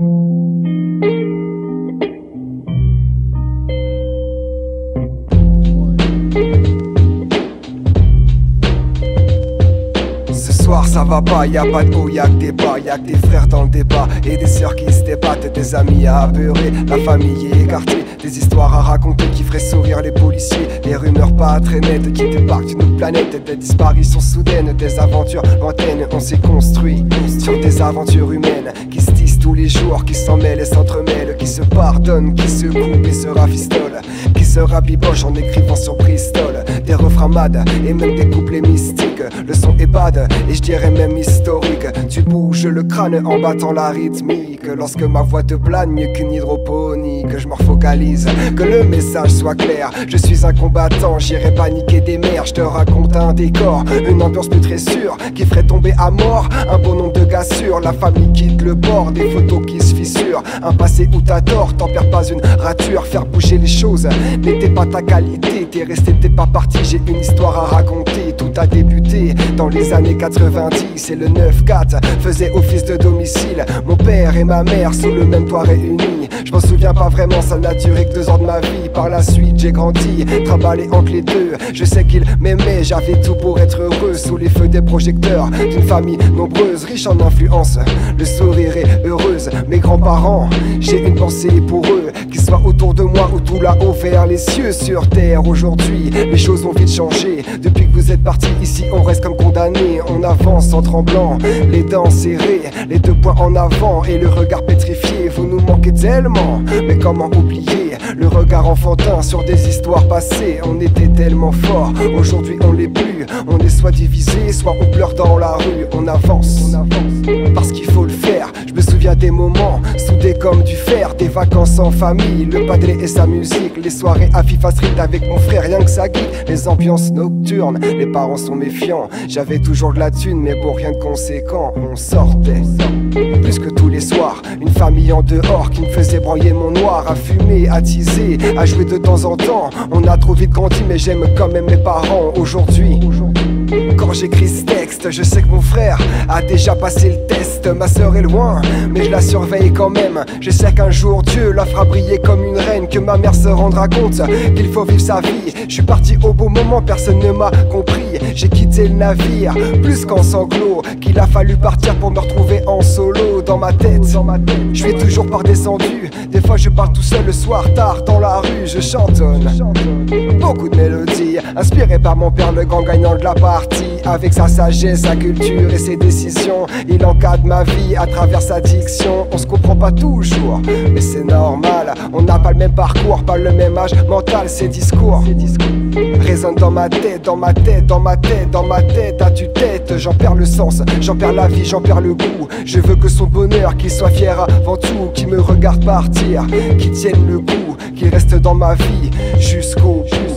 Ce soir ça va pas, y'a pas de haut, y'a que des bas, y'a que des frères dans le débat et des sœurs qui se débattent, des amis à apeurer, la famille est écartée, des histoires à raconter qui feraient sourire les policiers, des rumeurs pas très nettes qui débarquent d'une autre planète, des disparitions soudaines, des aventures lointaines. On s'est construit sur des aventures humaines qui se disent tous les jours, qui s'en mêlent et s'entremêlent, qui se pardonnent, qui se coupent et se rafistolent, qui se rabibochent en écrivant sur Bristol des refrains mad et même des couplets mystiques. Le son est bad et je dirais même historique. Tu bouges le crâne en battant la rythmique. Lorsque ma voix te plane mieux qu'une hydroponique, je me refocalise, que le message soit clair. Je suis un combattant, j'irai paniquer des mers. Je te raconte un décor, une ambiance plus très sûre qui ferait tomber à mort un bon nombre de gars sûrs. La famille quitte le bord, des photos qui se fissurent, un passé où t'as tort, t'en perds pas une rature. Faire bouger les choses n'était pas ta qualité, t'es resté, t'es pas parti. J'ai une histoire à raconter, tout a débuté dans les années 90 et le 9-4 faisait office de domicile. Mon père et ma mère sous le même toit réunis. Je m'en souviens pas vraiment, ça n'a duré que 2 ans de ma vie. Par la suite j'ai grandi, trimballé entre les deux. Je sais qu'il m'aimait, j'avais tout pour être heureux. Sous les feux des projecteurs d'une famille nombreuse, riche en influence, le sourire est heureuse. Mes grands-parents, j'ai une pensée pour eux, qu'ils soient autour de moi ou tout là-haut vers les cieux. Sur terre aujourd'hui, les choses ont vite changé. Depuis que vous êtes partis ici, on reste comme condamnés. On avance en tremblant, les dents serrées, les 2 poings en avant et le regard pétrifié. Vous nous manquez tellement, mais comment oublier le regard enfantin sur des histoires passées. On était tellement forts, aujourd'hui on l'est plus. On est soit divisé, soit on pleure dans la rue. On avance, parce qu'il faut le faire. Je me souviens des moments soudés comme du fer, des vacances en famille, le padré et sa musique, les soirées à FIFA Street avec mon frère, rien que ça geek. Les ambiances nocturnes, les parents sont méfiants. J'avais toujours de la thune, mais pour rien de conséquent. On sortait plus que tous les soirs, une famille en dehors qui me faisait broyer mon noir, à fumer, à teaser, à jouer de temps en temps. On a trop vite grandi, mais j'aime quand même mes parents. Aujourd'hui, quand j'écris ce texte, je sais que mon frère a déjà passé le test. Ma sœur est loin, mais je la surveille quand même. Je sais qu'un jour Dieu la fera briller comme une reine, que ma mère se rendra compte qu'il faut vivre sa vie. Je suis parti au bon moment, personne ne m'a compris. J'ai quitté le navire, plus qu'en sanglots, qu'il a fallu partir pour me retrouver en solo. Dans ma tête, je suis toujours par descendu. Des fois je parle tout seul le soir tard dans la rue, je chantonne beaucoup de mélodies, inspiré par mon père, le grand gagnant de la partie. Avec sa sagesse, sa culture et ses décisions, il encadre ma vie à travers sa diction. On se comprend pas toujours, mais c'est normal. On n'a pas le même parcours, pas le même âge mental. Ses discours résonnent dans ma tête, dans ma tête, dans ma tête, dans ma tête. À tue-tête, j'en perds le sens, j'en perds la vie, j'en perds le goût. Je veux que son bonheur, qu'il soit fier avant tout, qu'il me regarde partir, qu'il tienne le coup, qu'il reste dans ma vie jusqu'au bout.